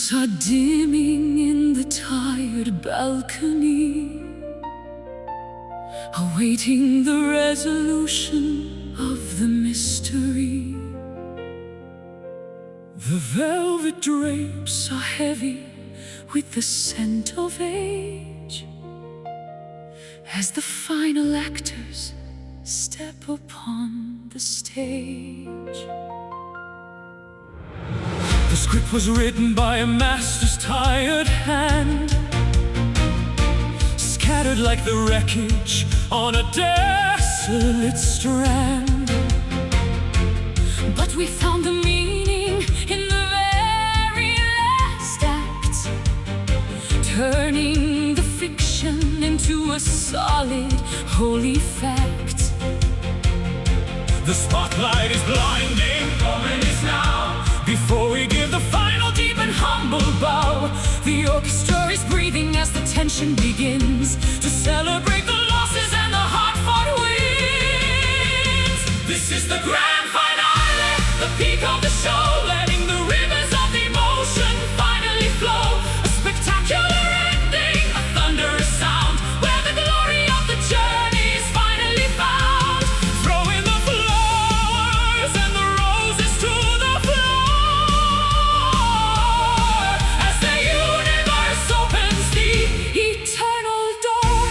Lights are dimming in the tired balcony, awaiting the resolution of the mystery. The velvet drapes are heavy with the scent of age, as the final actors step upon the stage. The script was written by a master's tired hand, scattered like the wreckage on a desolate strand. But we found the meaning in the very last act, turning the fiction into a solid, holy fact. The spotlight is blinding, moment is now. Before we give the final deep and humble bow, the orchestra is breathing as the tension begins to celebrate the losses and the hard-fought wins. This is the grand finale, the peak of the show, letting the rivers of emotion finally flow. A spectacular ending, a thunderous sound, where the glory of the journey is finally found. Throwing the flowers and the roses to the floor, as the universe opens the eternal door.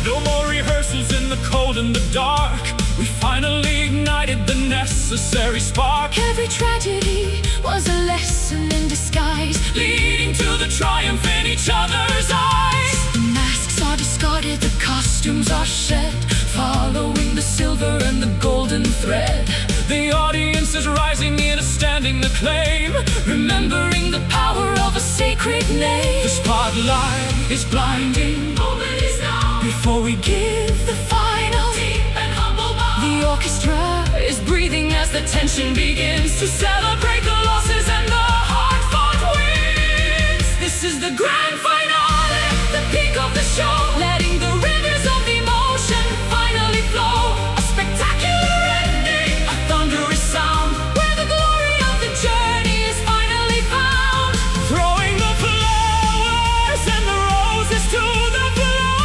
No more rehearsals in the cold and the dark, we finally ignited the necessary spark. Every tragedy was a lesson in disguise, leading to the triumph in each other's eyes. The masks are discarded, the costumes are shed, following the silver and the golden thread. The audience is rising in a standing acclaim, remembering the power of a sacred name. The spotlight is blinding, moment is now. Before we give the final deep and humble bow, the orchestra is breathing as the tension begins to celebrate the losses and the hard-fought wins. This is the grand finale, the peak of the show, letting the rivers of emotion finally flow. A spectacular ending, a thunderous sound, where the glory of the journey is finally found. Throwing the flowers and the roses to the floor,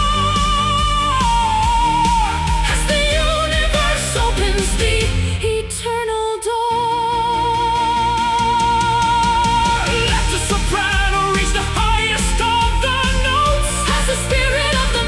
as the universe opens the eternal door. Let the soprano reach the highest of the notes, as the spirit of the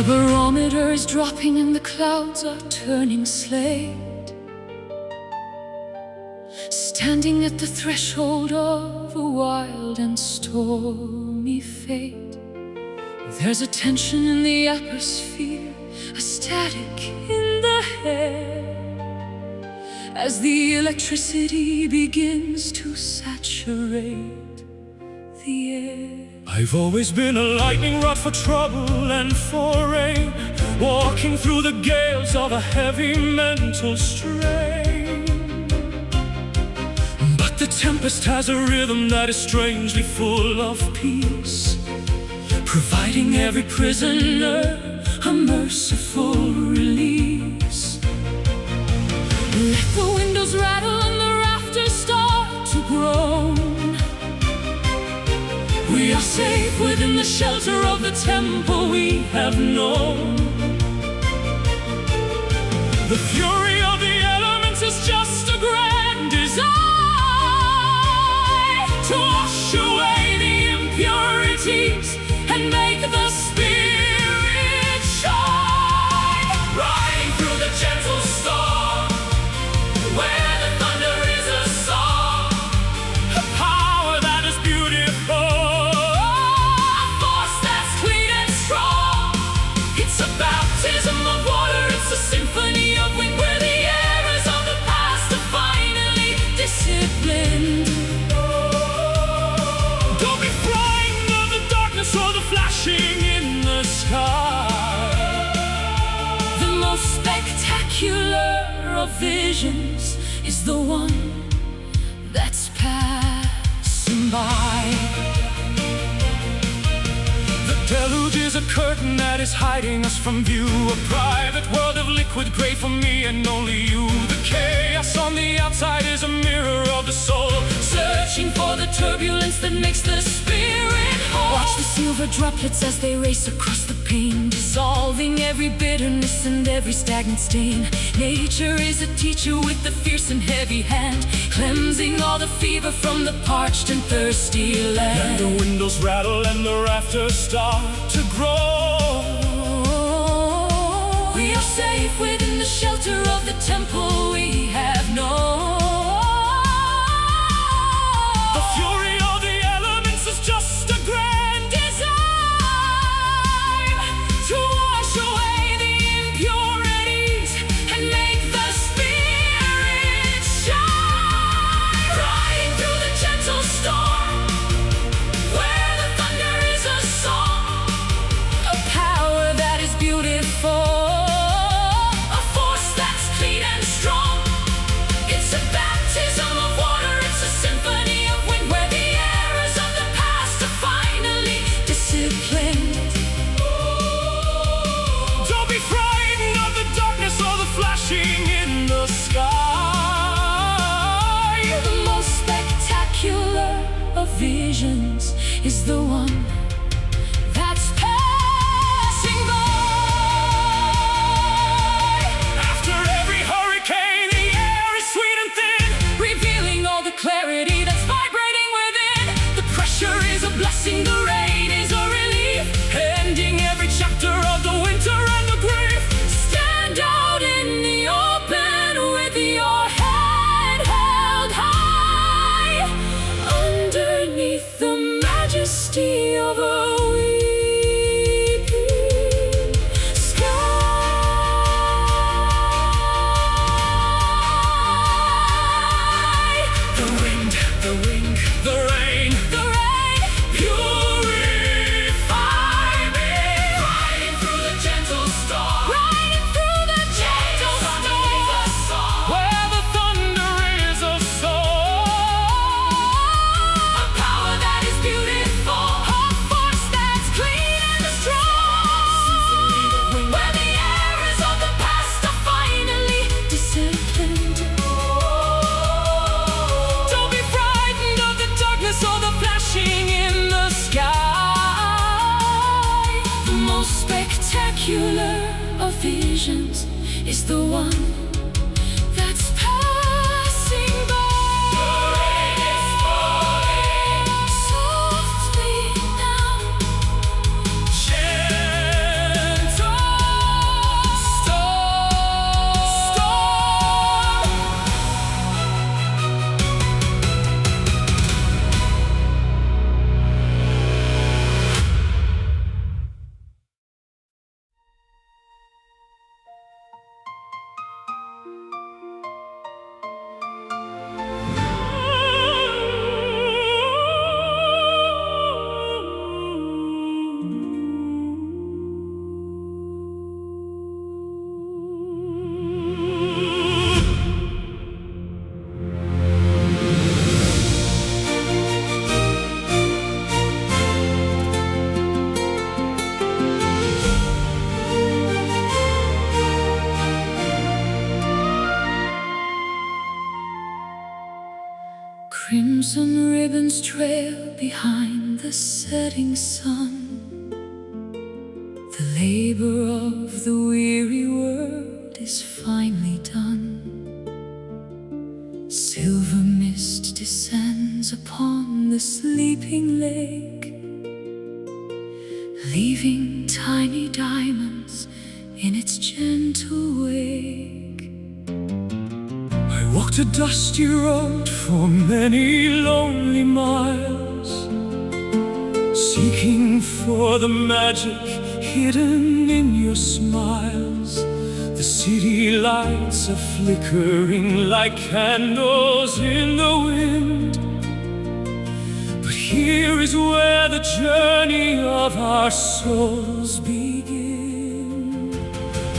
The barometer is dropping and the clouds are turning slate. Standing at the threshold of a wild and stormy fate. There's a tension in the atmosphere, a static in the air, as the electricity begins to saturate the air. I've always been a lightning rod for trouble and for rain, walking through the gales of a heavy mental strain. But the tempest has a rhythm that is strangely full of peace, providing every prisoner a merciful release. Let the windows rattle and the rafters start to groan. We are safe within the shelter of the temple we have known. The fury of the elements is just a grand design to wash away the impurities and make the spirit shine. Riding through the gentle storm, where the thunder is a song, a power that is beautiful, a force that's clean and strong. It's a baptism of water, it's a symphony of wind, where the errors of the past are finally disciplined. Don't be frightened of the darkness or the flashing in the sky. The most spectacular of visions is the one that's passing by. The deluge is a curtain that is hiding us from view, a private world of liquid gray for me and only you. The chaos on the outside is a mirror of the soul, searching for the turbulence that makes the spirit whole. Watch the silver droplets as they race across the pane, dissolving every bitterness and every stagnant stain. Nature is a teacher with a fierce and heavy hand, cleansing all the fever from the parched and thirsty land. And the windows rattle and the rafters start to grow. We are safe within the shelter of the temple we have known. The fury of the elements is just a grand design to wash away the impurities and make the spirit shine. Riding through the gentle storm, where the thunder is a song, a power that is beautiful, a force that's clean and strong. It's a baptism of water, it's a symphony of wind, where the errors of the past are finally disciplined. Don't be frightened of the darkness or the flashing in the sky. The most spectacular of visions is the one that's passing by. After every hurricane, the air is sweet and thin, revealing all the clarity that's vibrating within. The pressure is a blessing, the rain is a relief, ending every chapter of the winter and the grief. Stand out in the open with your head held high, underneath the majesty of a weeping sky. The wind, the wind, the rain, purify me. Riding through the gentle storm, where the thunder is a song, a power that is beautiful, a force that's clean and strong, where the errors of the past are finally disciplined. Don't be frightened of the darkness or the flashing in the sky. The most spectacular of visions is the one that's passing by. The rain is falling softly now, gentle Crimson ribbons trail behind the setting sun. The labor of the weary world is finally done. Silver mist descends upon the sleeping lake, leaving tiny diamonds in its gentle wake. I walked a dusty road for many lonely miles, seeking for the magic hidden in your smiles. The city lights are flickering like candles in the wind, but here is where the journey of our souls begin.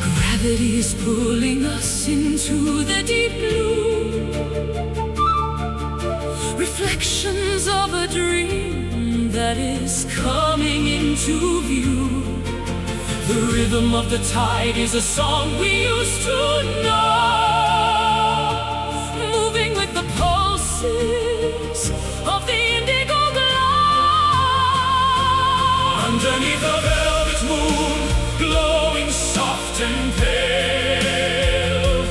Gravity is pulling us into the deep blue, reflections of a dream that is coming into view. The rhythm of the tide is a song we used to know, moving with the pulses of the indigo glow. Underneath a velvet moon, glowing soft and pale,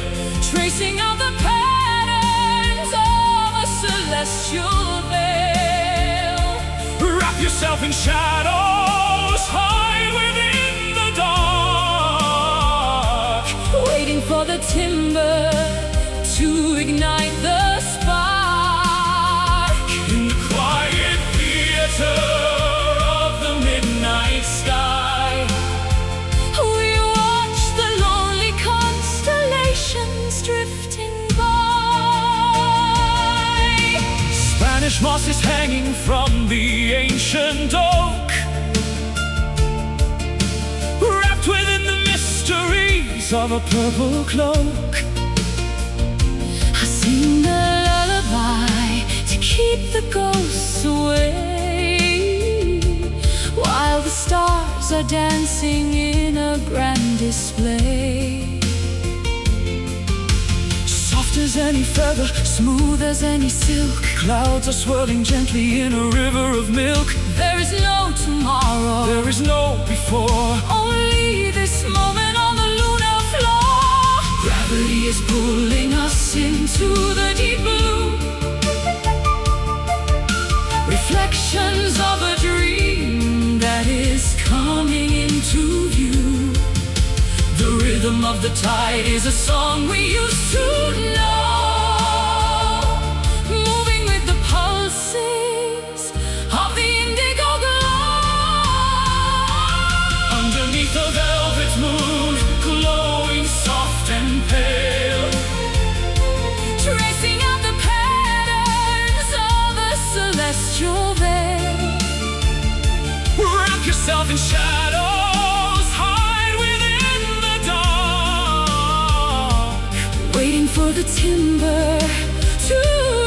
tracing out the patterns of a celestial veil. Wrap yourself in shadows, hide within the dark, waiting for the timber to ignite the spark. In the quiet theater of the midnight sky, we watch the lonely constellations drifting by. Spanish moss is hanging from the ancient oak, wrapped within the mysteries of a purple cloak. I sing a lullaby to keep the ghosts away, while the stars are dancing in a grand display. Soft as any feather, smooth as any silk, clouds are swirling gently in a river of milk. There is no tomorrow, there is no before, only this moment on the lunar floor. Gravity is pulling us into the deep blue, reflections of a dream that is coming into view. The rhythm of the tide is a song we used to know, moving with the pulses of the indigo glow. Underneath the velvet moon, glowing soft and pale, tracing out the patterns of a celestial veil. Wrap yourself in shadows, hide within the dark, waiting for the timber to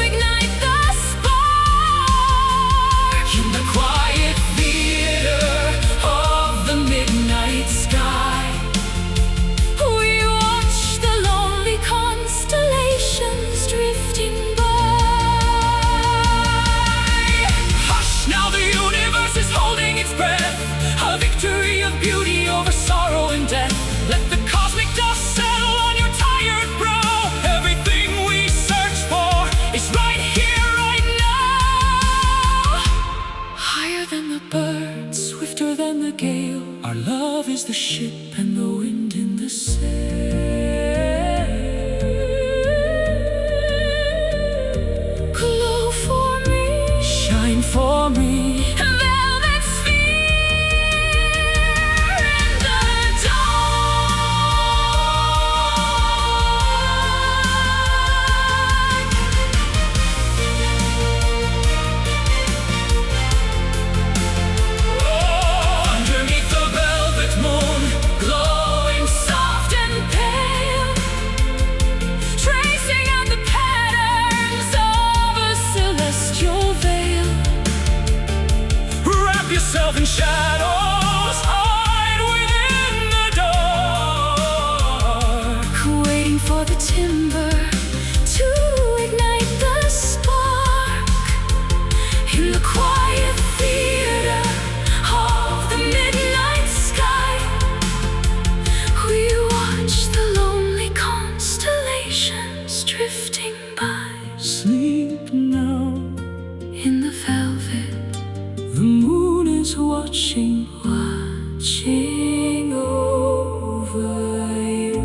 ignite the spark. In the quiet theater of the midnight sky, we watch the lonely constellations drifting by. Hush, now the universe is holding its breath, a victory of beauty over sorrow and death. Let the cosmic dust settle on your tired brow. Everything we search for is right here, right now. Higher than the birds, swifter than the gale, our love is the ship and the wind in the sail. Glow for me, shine for me, velvet sphere in the dark. Oh, underneath the velvet moon, glowing soft and pale, tracing out the patterns of a celestial veil. Wrap yourself in shadows, hide within the dark, waiting for the timber to ignite the spark. watching over you.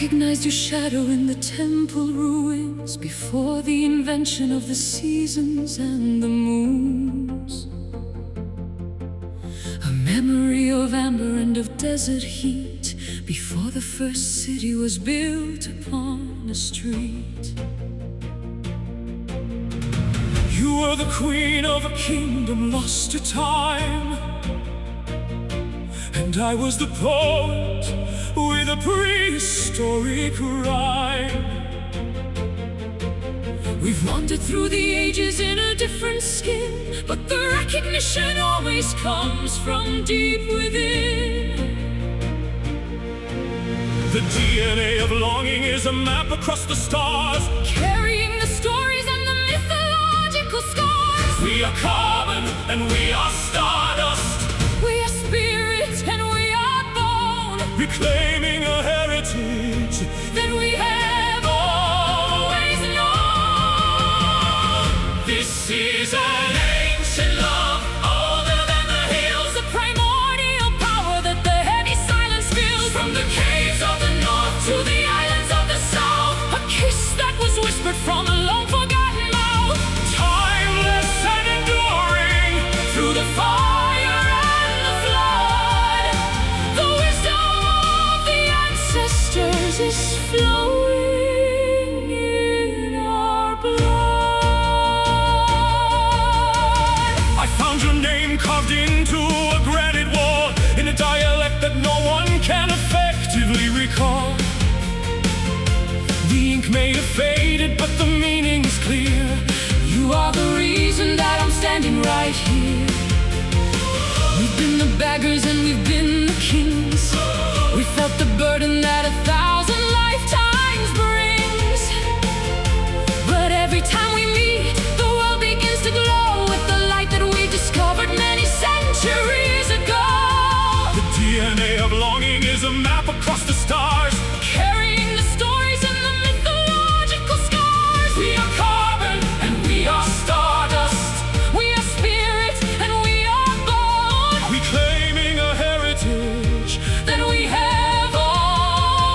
Recognized your shadow in the temple ruins before the invention of the seasons and the moons. A memory of amber and of desert heat before the first city was built upon a street. You were the queen of a kingdom lost to time, and I was the poet with a prehistoric rhyme. We've wandered through the ages in a different skin, but the recognition always comes from deep within. The DNA of longing is a map across the stars, carrying the stories and the mythological scars. We are carbon and we are stardust. We are spirit and we are bone, reclaiming a heritage that we have always known. This is an ancient love, older than the hills, a primordial power that the heavy silence feels. From the caves of the north to the islands of the south, a kiss that was whispered from a long forgotten mouth. Timeless and enduring through the fire and the flood, the wisdom of the ancestors is flowing in our blood. I found your name carved into a granite wall, in a dialect that no one can effectively recall. The ink may have faded, but the meaning is clear. You are the reason that I'm standing right here. We've been the beggars and we've been the kings. We felt the burden that 1,000 lifetimes brings. But every time we meet, the world begins to glow with the light that we discovered many centuries ago. The DNA of longing is a map across the stars, carrying the stories and the mythological scars. We are carbon and we are stardust. We are spirit and we are bone, reclaiming a heritage that we have always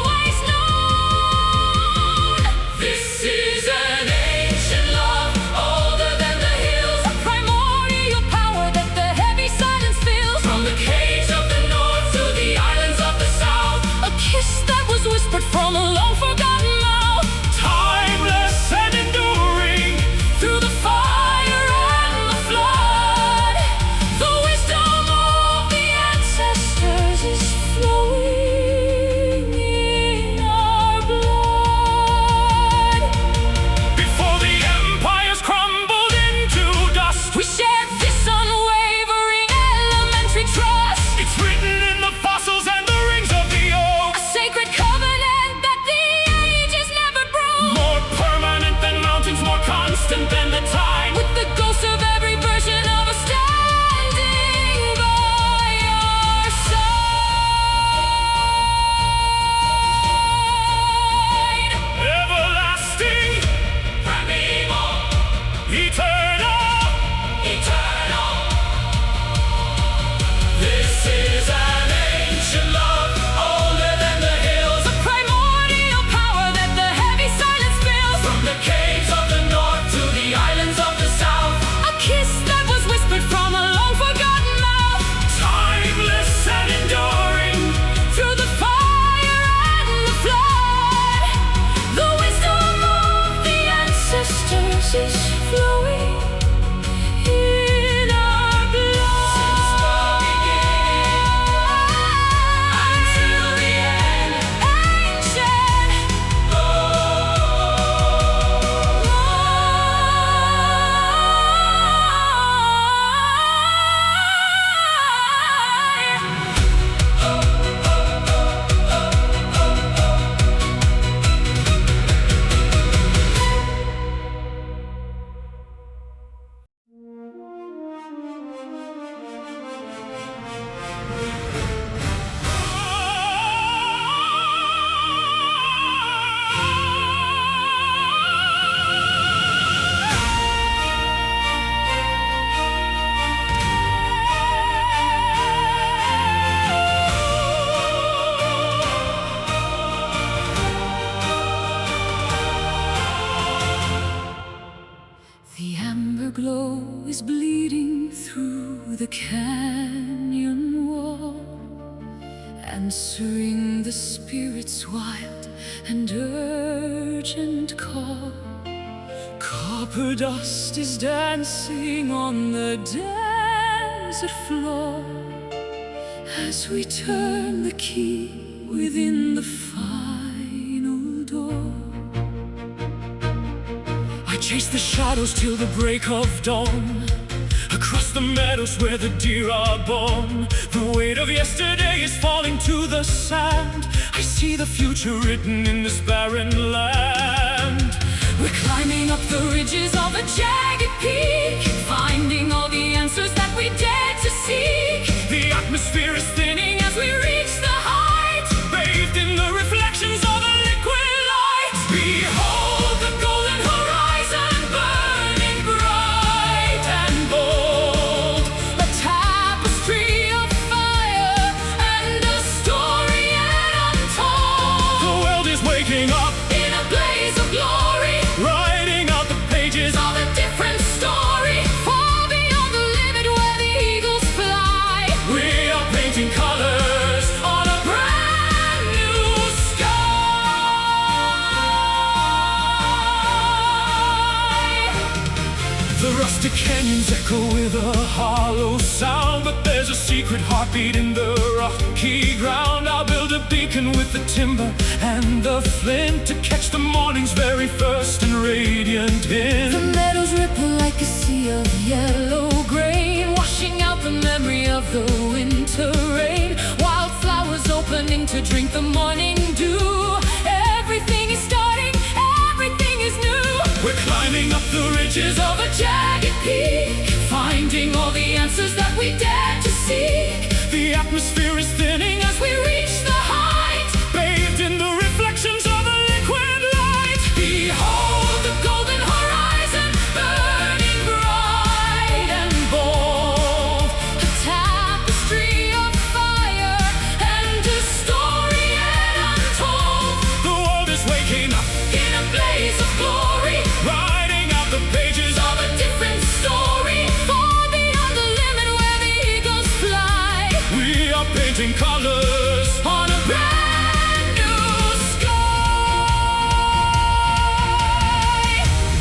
the canyon wall, answering the spirit's wild and urgent call. Copper dust is dancing on the desert floor as we turn the key within the final door. I chase the shadows till the break of dawn, across the meadows where the deer are born. The weight of yesterday is falling to the sand. I see the future written in this barren land. We're climbing up the ridges of a jagged peak, finding all the answers that we dared to seek. The atmosphere is thinning as we reach the height, bathed in the reflections of a liquid light. Behold the golden horizon, burning bright and bold, a tapestry of fire and a story yet untold. The world is waking up in a blaze of glory, writing out the pages of a different story, far beyond the limit where the eagles fly. We are painting colors on a brand new sky. The rustic canyons echo with a hollow sound, but there's a secret heartbeat in the rocky ground. I'll build a beacon with the timber and the flint to catch the morning's very first and radiant hint. The meadows ripple like a sea of yellow grain, washing out the memory of the winter rain. Wildflowers opening to drink the morning dew. Everything is starting, everything is new. We're climbing up the ridges of a jagged peak, finding all the answers that we dared to seek. The atmosphere is thinning as we reach the height, bathed in the reflections of a liquid light. Behold the golden horizon, burning bright and bold, a tapestry of fire and a story yet untold. The world is waking up in a blaze of glory, writing out the pages of a different story, far beyond the limit where the eagles fly. We are painting colors on a brand new sky.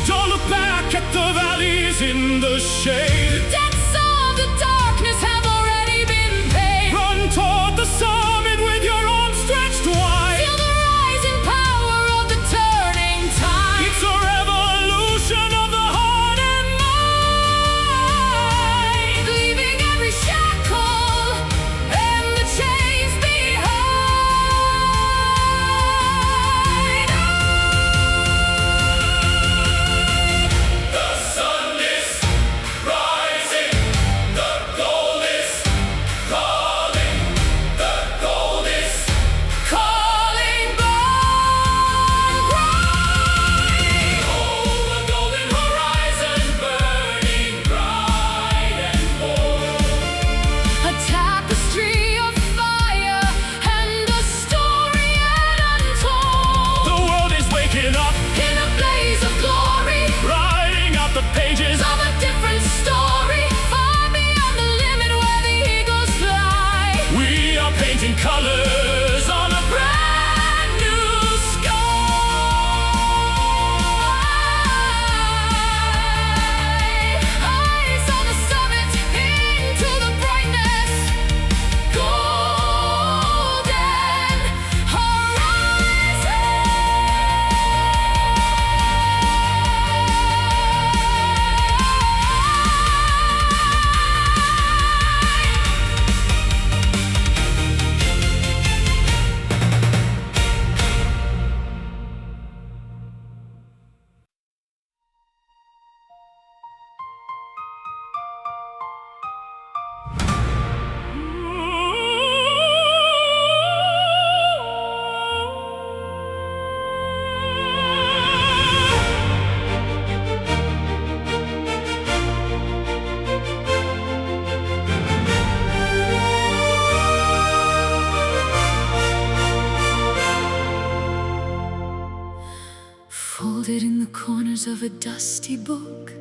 Don't look back at the valleys in the shade. The debts of the darkness have already been paid. Run toward the summit with your arms stretched wide. Feel the rising power of the turning tide. It's a revolution of the heart and mind, leaving every shackle and the chains behind. The sun is rising, the gold is calling, the gold is calling back. Behold the golden horizon, burning bright and bold, a tapestry of fire and a story yet untold. The world is waking up in a blaze of glory, writing out the pages of a different story, far beyond the limit where the eagles fly. We are painting colors on a brand new sky. Eyes on the summit, into the brightness, golden horizon. Folded in the corners of a dusty book,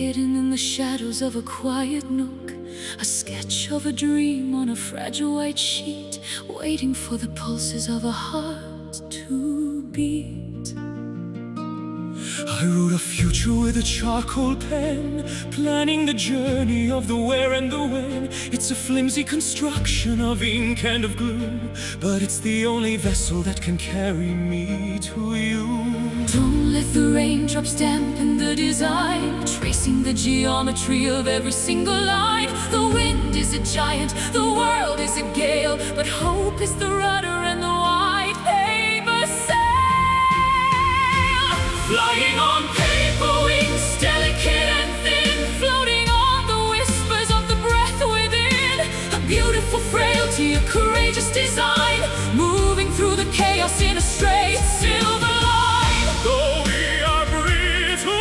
hidden in the shadows of a quiet nook, a sketch of a dream on a fragile white sheet, waiting for the pulses of a heart to beat. I wrote a future with a charcoal pen, planning the journey of the where and the when. It's a flimsy construction of ink and of glue, but it's the only vessel that can carry me to you. Don't let the raindrops dampen the design, tracing the geometry of every single line. The wind is a giant, the world is a gale, but hope is the rudder and the white paper sail. Flying on paper wings, delicate and thin, floating on the whispers of the breath within. A beautiful frailty, a courageous design, moving through the chaos in a straight silver line. Though we are brittle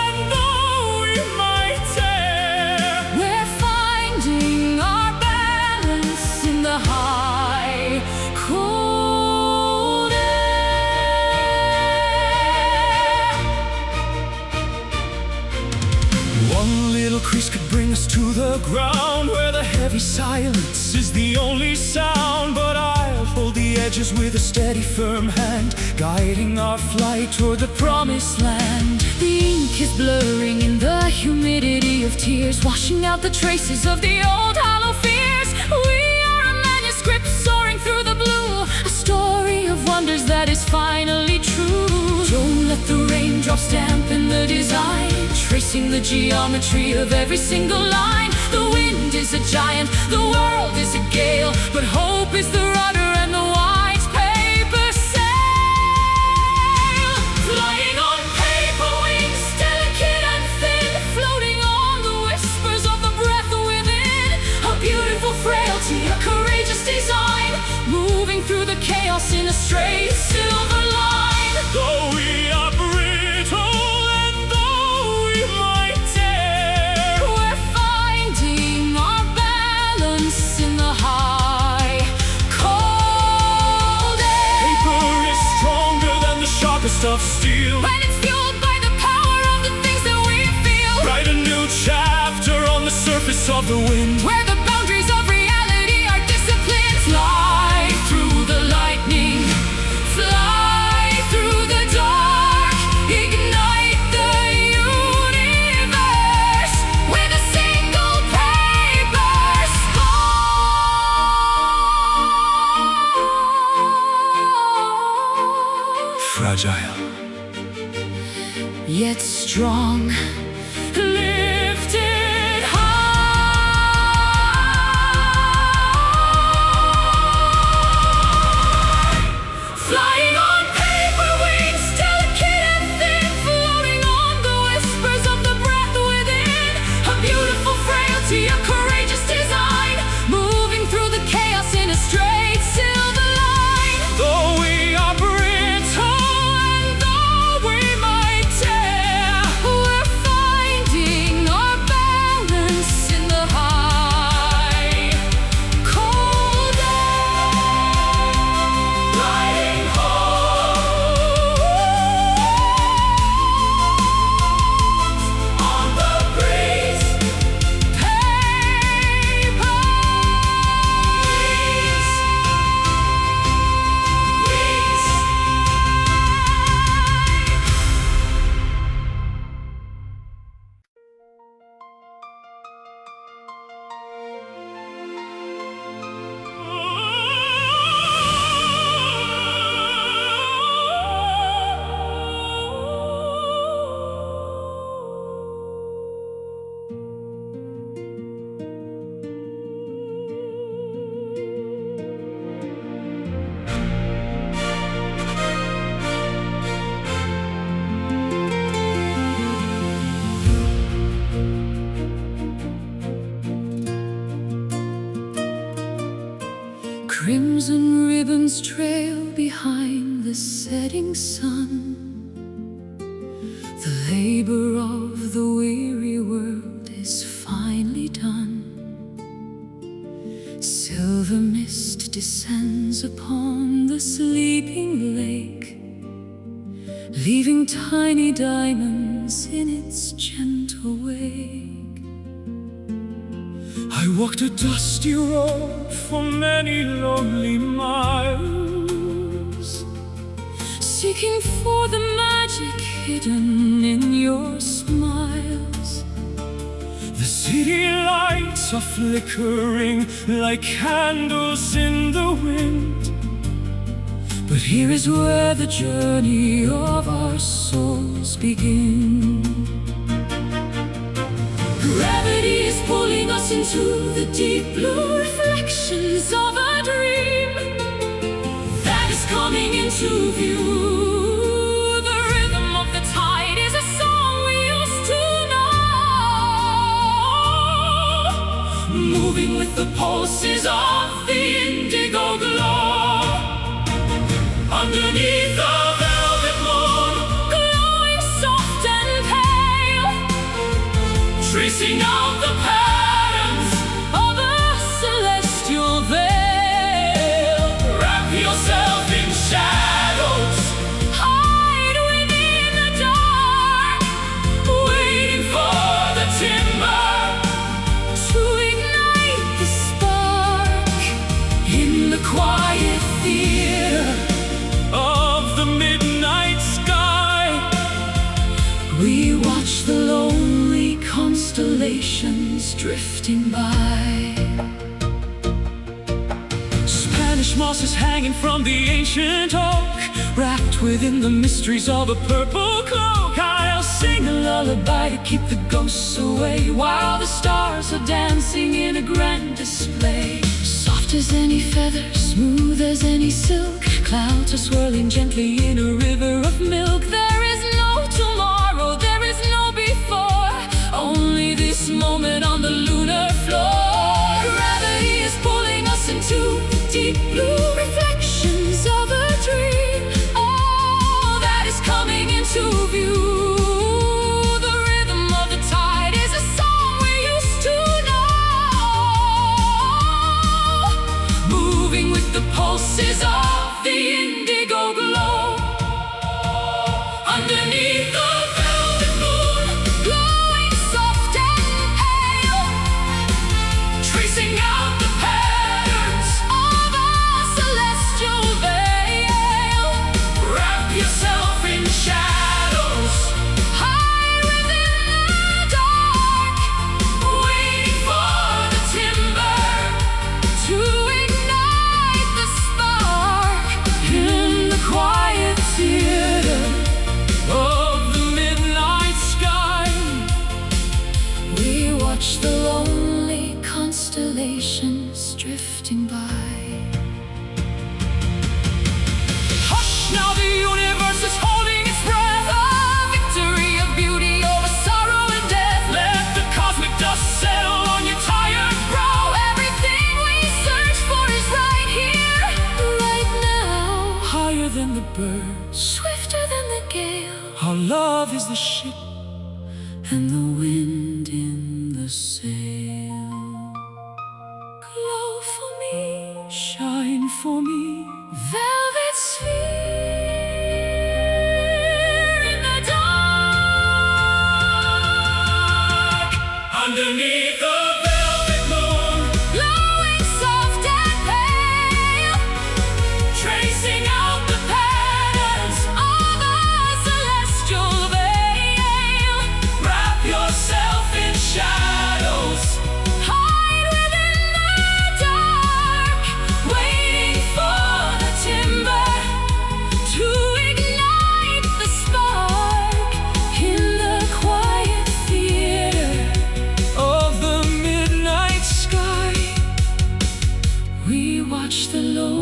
and though we might tear, we're finding our balance in the high, cold air. One little crease could bring us to the ground, where the heavy silence is the only sound. But I'll hold the edges with a steady, firm hand, guiding our flight toward the promised land. The ink is blurring in the humidity of tears, washing out the traces of the old hollow fears. We are a manuscript soaring through the blue, a story of wonders that is finally true. Don't let the raindrops dampen the design, tracing the geometry of every single line. The wind is a giant, the world is a gale, but hope is the rudder and the white paper sail. Flying on paper wings, delicate and thin, floating on the whispers of the breath within. A beautiful frailty, a courageous design, moving through the chaos in a straight silver line. Though we are brittle and though we might tear, we're finding our balance in the high, cold air. Paper is stronger than the sharpest of steel, when it's fueled by the power of the things that we feel. Write a new chapter on the surface of the wind, where the boundaries of reality are disciplined. Fly through the lightning, fly through the dark, ignite the universe with a single paper spark. Fragile, yet strong, lifted high. Flying on paper wings, delicate and thin, floating on the whispers of the breath within. A beautiful frailty, a courageous design, moving through the chaos in a straight silver line. Though we are brittle and though we might tear, we're finding our balance in the high, cold air. Gliding home on the breeze, paper wings, wings. Crimson ribbons trail behind the setting sun. The labor of the weary world is finally done. Silver mist descends upon the sleeping lake, leaving tiny diamonds winds in its gentle wake. I walked a dusty road for many lonely miles, seeking for the magic hidden in your smiles. The city lights are flickering like candles in the wind, but here is where the journey of our souls begin. Gravity is pulling us into the deep blue reflections of a dream that is coming into view. The rhythm of the tide is a song we used to know, moving with the pulses of the indigo glow. Underneath the velvet moon, glowing soft and pale, tracing out the patterns of a celestial veil. Wrap yourself in shadows, hide within the dark, waiting for the timber to ignite the spark in the quiet theater of the midnight sky. We watch the lonely constellations drifting by. Spanish moss is hanging from the ancient oak, wrapped within the mysteries of a purple cloak. I'll sing a lullaby to keep the ghosts away, while the stars are dancing in a grand display. Soft as any feather, smooth as any silk, clouds are swirling gently in a river of milk. There is no tomorrow, there is no before, only this moment on the lunar floor. Gravity is pulling us into deep blue reflections of a dream, all that is coming into view. The rhythm of the tide is a song we used to know, moving with the pulses of the indigo glow. Underneath the velvet moon, glowing soft and pale, tracing out the patterns of a celestial veil. Wrap yourself in shadows, hide within the dark, waiting for the timber to ignite the spark in the quiet theater of the midnight sky. We watch the lonely constellations drifting by. Hush, now the universe is holding its breath, a victory of beauty over sorrow and death. Let the cosmic dust settle on your tired brow. Everything we search for is right here, right now. Higher than the birds, swifter than the gale, our love is the ship and the wind in the sail. Glow for me, shine for me, velvet sphere in the dark. Underneath the velvet moon, glowing soft and pale, tracing out the patterns of a celestial veil. Wrap yourself in shadows, hide within the dark, waiting for the timber to ignite the spark in the quiet theater of the midnight sky. We watch the lonely